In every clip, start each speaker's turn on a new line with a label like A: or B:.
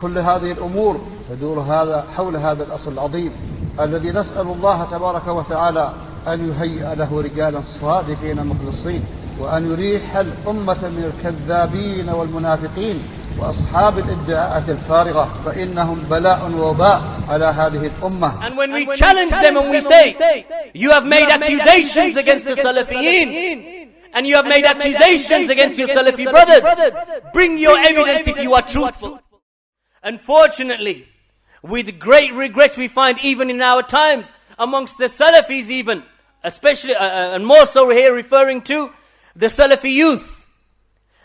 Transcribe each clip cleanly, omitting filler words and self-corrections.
A: كل هذه الأمور تدور حول هذا الأصل العظيم الذي نسأل الله تبارك وتعالى أن يهيئ له رجالا صادقين مخلصين، وأن يريح الأمة من الكذابين والمنافقين وأصحاب الادعاءات الفارغة، فإنهم بلاء ووباء على هذه الأمة.
B: And when we challenge them and we say, you have made accusations against the Salafiyin, and you have made accusations against your Salafi brothers, bring your evidence if you are truthful. Unfortunately, with great regret we find even in our times, amongst the Salafis even, especially and more so here referring to the Salafi youth,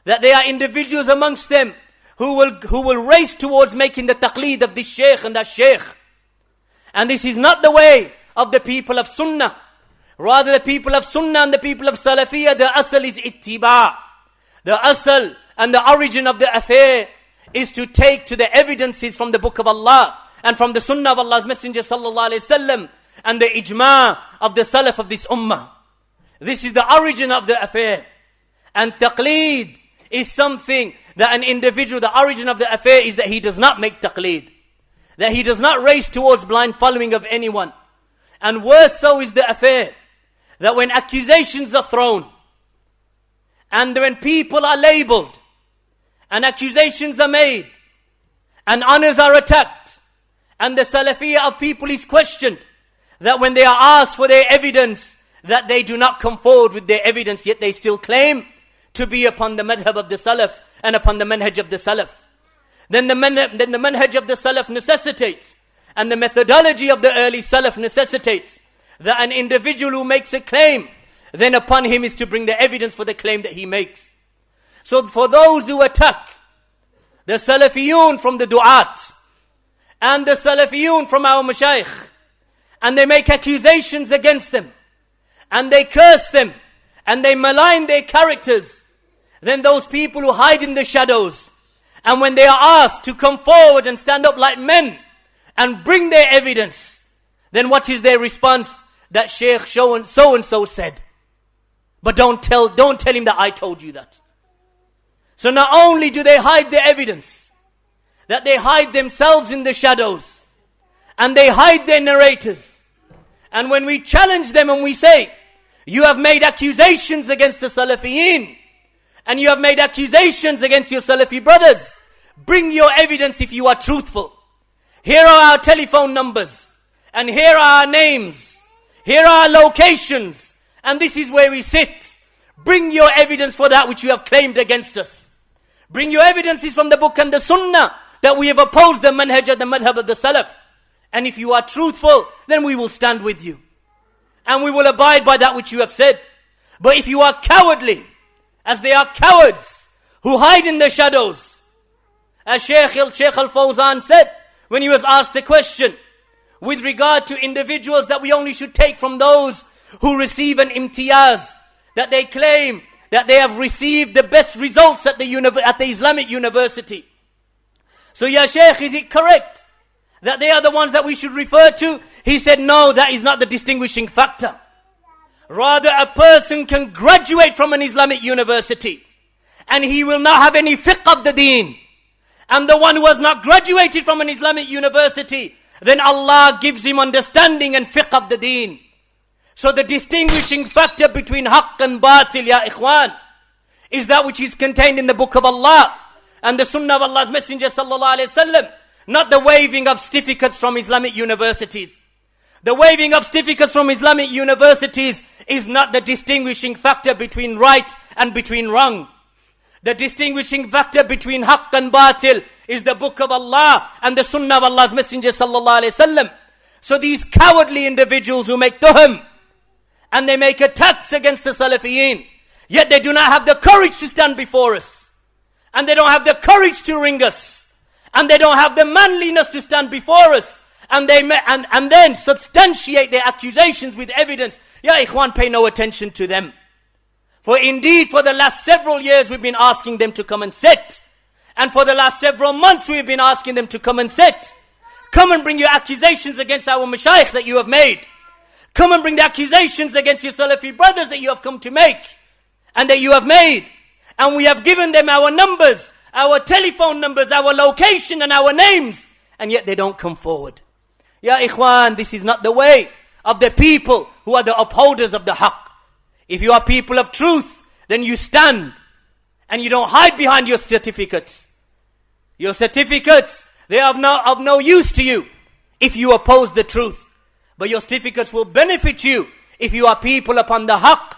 B: that there are individuals amongst them who will race towards making the taqleed of this Shaykh and that Shaykh. And this is not the way of the people of Sunnah. Rather, the people of Sunnah and the people of Salafiyah, the asal is ittiba'. The asal and the origin of the affair is to take to the evidences from the book of Allah and from the Sunnah of Allah's Messenger sallallahu alaihi wasallam and the ijma' of the Salaf of this ummah. This is the origin of the affair. And taqleed is something that an individual, the origin of the affair is that he does not make taqleed. That he does not race towards blind following of anyone. And worse so is the affair that when accusations are thrown and when people are labeled and accusations are made and honors are attacked and the Salafiyah of people is questioned, that when they are asked for their evidence, that they do not come forward with their evidence, yet they still claim to be upon the madhab of the Salaf and upon the manhaj of the Salaf. Then the manhaj of the Salaf necessitates, and the methodology of the early Salaf necessitates, that an individual who makes a claim, then upon him is to bring the evidence for the claim that he makes. So for those who attack the Salafiyun from the du'at and the Salafiyun from our mashayikh, and they make accusations against them, and they curse them, and they malign their characters, then those people who hide in the shadows, and when they are asked to come forward and stand up like men and bring their evidence, then what is their response? That Shaykh so-and-so said. But don't tell him that I told you that. So not only do they hide the evidence, that they hide themselves in the shadows, and they hide their narrators. And when we challenge them and we say, you have made accusations against the Salafiyin, and you have made accusations against your Salafi brothers, bring your evidence if you are truthful. Here are our telephone numbers, and here are our names, here are our locations, and this is where we sit. Bring your evidence for that which you have claimed against us. Bring your evidences from the book and the Sunnah that we have opposed the manhaj and the madhab of the Salaf. And if you are truthful, then we will stand with you. And we will abide by that which you have said. But if you are cowardly, as they are cowards who hide in the shadows, as Shaykh al-Fawzan said when he was asked the question with regard to individuals that we only should take from those who receive an imtiyaz, that they claim that they have received the best results at the Islamic university. So ya Shaykh, is it correct that they are the ones that we should refer to? He said, no, that is not the distinguishing factor. Rather, a person can graduate from an Islamic university and he will not have any fiqh of the deen. And the one who has not graduated from an Islamic university, then Allah gives him understanding and fiqh of the deen. So the distinguishing factor between haqq and batil, ya ikhwan, is that which is contained in the book of Allah and the Sunnah of Allah's Messenger sallallahu alaihi wasallam, not the waving of certificates from Islamic universities. The waving of certificates from Islamic universities is not the distinguishing factor between right and between wrong. The distinguishing factor between haqq and batil is the book of Allah and the Sunnah of Allah's Messenger sallallahu alaihi wasallam. So these cowardly individuals who make tuham and they make attacks against the Salafiyin, yet they do not have the courage to stand before us, and they don't have the courage to ring us, and they don't have the manliness to stand before us, and then substantiate their accusations with evidence. Ya ikhwan, pay no attention to them. For indeed, for the last several years we've been asking them to come and sit. And for the last several months we've been asking them to come and sit. Come and bring your accusations against our mashayikh that you have made. Come and bring the accusations against your Salafi brothers that you have come to make and that you have made. And we have given them our numbers our telephone numbers, our location and our names, and yet they don't come forward. Ya ikhwan, this is not the way of the people who are the upholders of the haqq. If you are people of truth, then you stand and you don't hide behind your certificates. Your certificates, they are of no use to you if you oppose the truth. But your certificates will benefit you if you are people upon the haqq